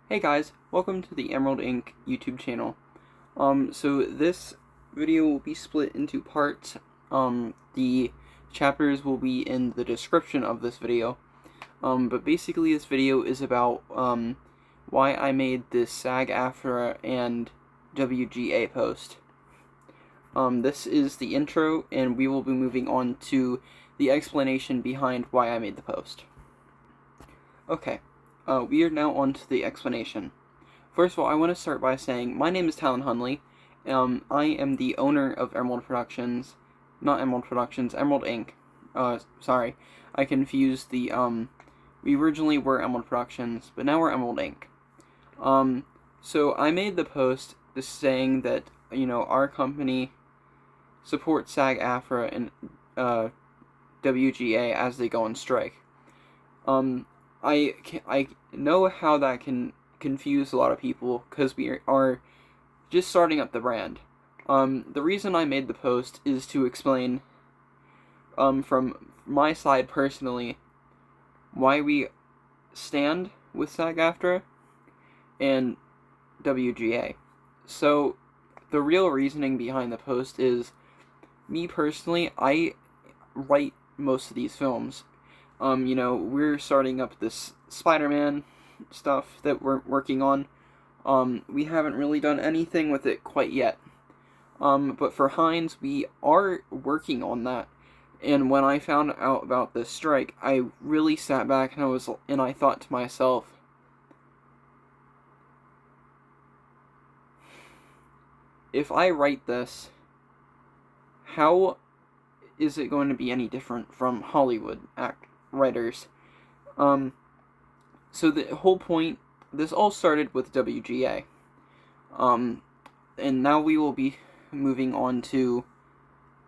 Hey guys, welcome to the Emerald Inc. YouTube channel. So this video will be split into parts. The chapters will be in the description of this video. But basically this video is about, why I made this SAG-AFTRA and WGA post. This is the intro, and we will be moving on to the explanation behind why I made the post. Okay. We are now on to the explanation. First of all, I want to start by saying, my name is Talon Hunley. I am the owner of Emerald Productions. Not Emerald Productions, Emerald Inc. Sorry. I confused the, we originally were Emerald Productions, but now we're Emerald Inc. So I made the post just saying that, our company supports SAG-AFTRA and, WGA as they go on strike. I know how that can confuse a lot of people, because we are just starting up the brand. The reason I made the post is to explain, from my side personally, why we stand with SAG-AFTRA and WGA. So, the real reasoning behind the post is, me personally, I write most of these films. We're starting up this Spider-Man stuff that we're working on. We haven't really done anything with it quite yet. But for Heinz, we are working on that. And when I found out about this strike, I really sat back and I thought to myself, if I write this, how is it going to be any different from Hollywood writers? So the whole point, this all started with WGA. And now we will be moving on to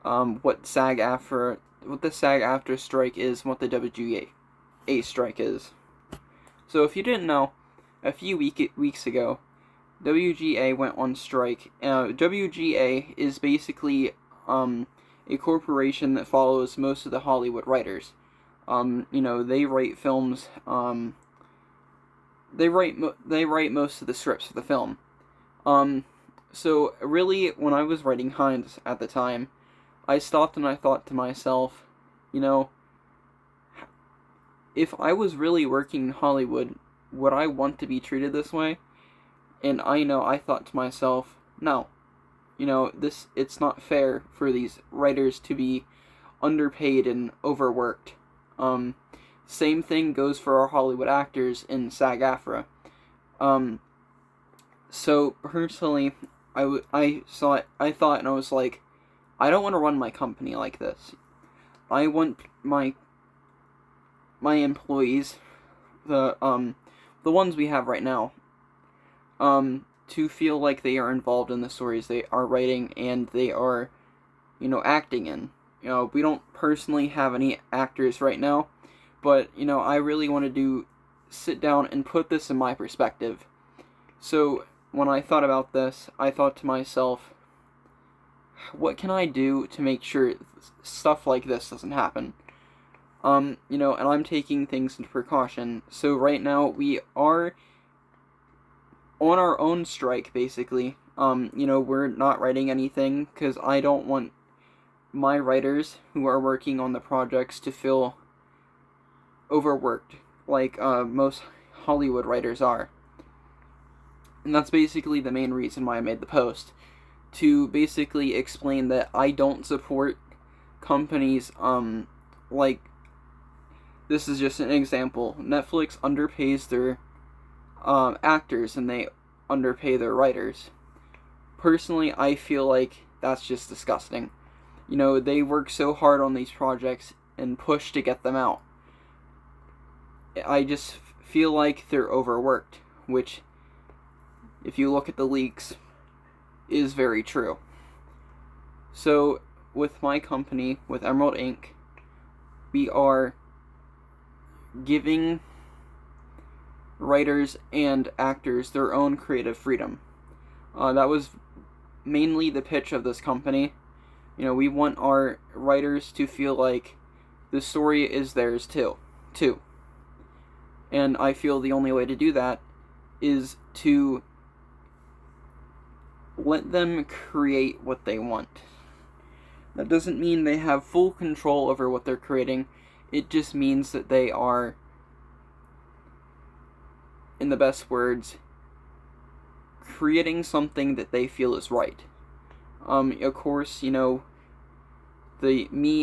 what the SAG-AFTRA strike is, and what the WGA strike is. So if you didn't know, a few weeks ago, WGA went on strike. WGA is basically a corporation that follows most of the Hollywood writers. They write films. They write most of the scripts for the film. So really, when I was writing Heinz at the time, I stopped and I thought to myself, if I was really working in Hollywood, would I want to be treated this way? And I thought to myself, no. It's not fair for these writers to be underpaid and overworked. Same thing goes for our Hollywood actors in SAG-AFTRA. So personally, I thought and I was like, I don't want to run my company like this. I want my employees, the ones we have right now, to feel like they are involved in the stories they are writing and they are, acting in. We don't personally have any actors right now, but, I really want to sit down and put this in my perspective. So, when I thought about this, I thought to myself, what can I do to make sure stuff like this doesn't happen? And I'm taking things into precaution. So right now, we are on our own strike, basically. We're not writing anything, because I don't want my writers who are working on the projects to feel overworked, like most Hollywood writers are. And that's basically the main reason why I made the post, to basically explain that I don't support companies, like, this is just an example. Netflix underpays their actors, and they underpay their writers. Personally, I feel like that's just disgusting. They work so hard on these projects and push to get them out. I just feel like they're overworked, which, if you look at the leaks, is very true. So, with my company, with Emerald Inc., we are giving writers and actors their own creative freedom. That was mainly the pitch of this company. We want our writers to feel like the story is theirs too. And I feel the only way to do that is to let them create what they want. That doesn't mean they have full control over what they're creating. It just means that they are, in the best words, creating something that they feel is right. Of course, me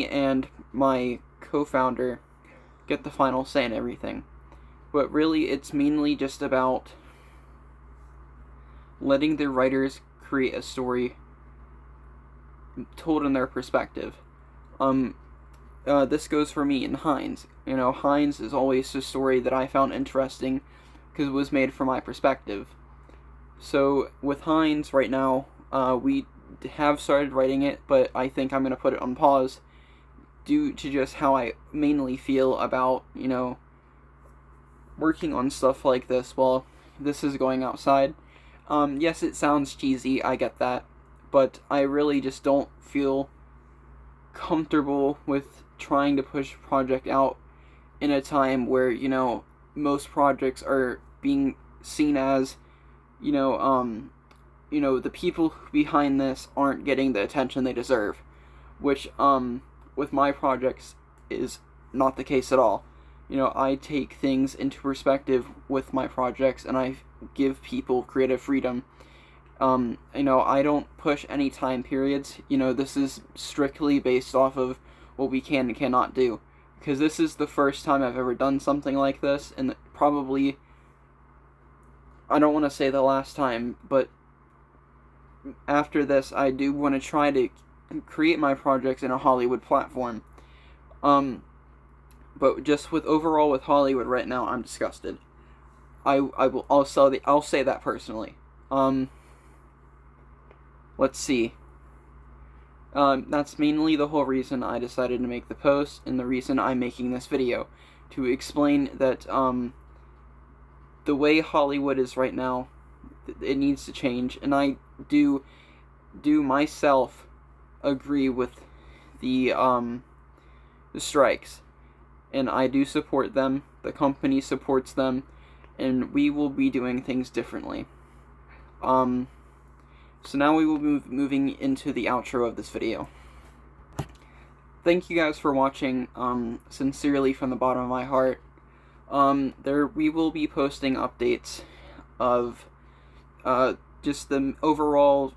and my co-founder get the final say in everything. But really, it's mainly just about letting the writers create a story told in their perspective. This goes for me in Heinz. Heinz is always a story that I found interesting because it was made from my perspective. So with Heinz right now, we have started writing it, but I think I'm going to put it on pause due to just how I mainly feel about, working on stuff like this while this is going outside. Yes, it sounds cheesy, I get that, but I really just don't feel comfortable with trying to push a project out in a time where, most projects are being seen as, the people behind this aren't getting the attention they deserve, which, with my projects is not the case at all. I take things into perspective with my projects, and I give people creative freedom. I don't push any time periods. This is strictly based off of what we can and cannot do. Because this is the first time I've ever done something like this, and probably, I don't want to say the last time, but after this, I do want to try to create my projects in a Hollywood platform. But just with Hollywood right now, I'm disgusted. I'll say that personally. Let's see. That's mainly the whole reason I decided to make the post, and the reason I'm making this video, to explain that, the way Hollywood is right now, it needs to change, and I do myself agree with the strikes, and I do support them, the company supports them, and we will be doing things differently. So now we will be moving into the outro of this video. Thank you guys for watching, sincerely from the bottom of my heart. We will be posting updates of, just the overall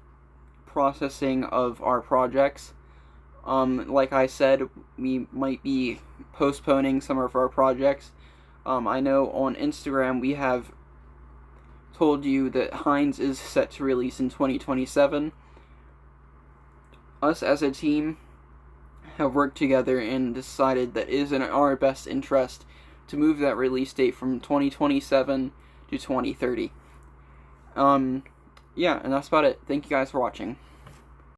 processing of our projects. Like I said, we might be postponing some of our projects. I know on Instagram we have told you that Heinz is set to release in 2027. Us as a team have worked together and decided that it is in our best interest to move that release date from 2027 to 2030. Yeah, and that's about it. Thank you guys for watching.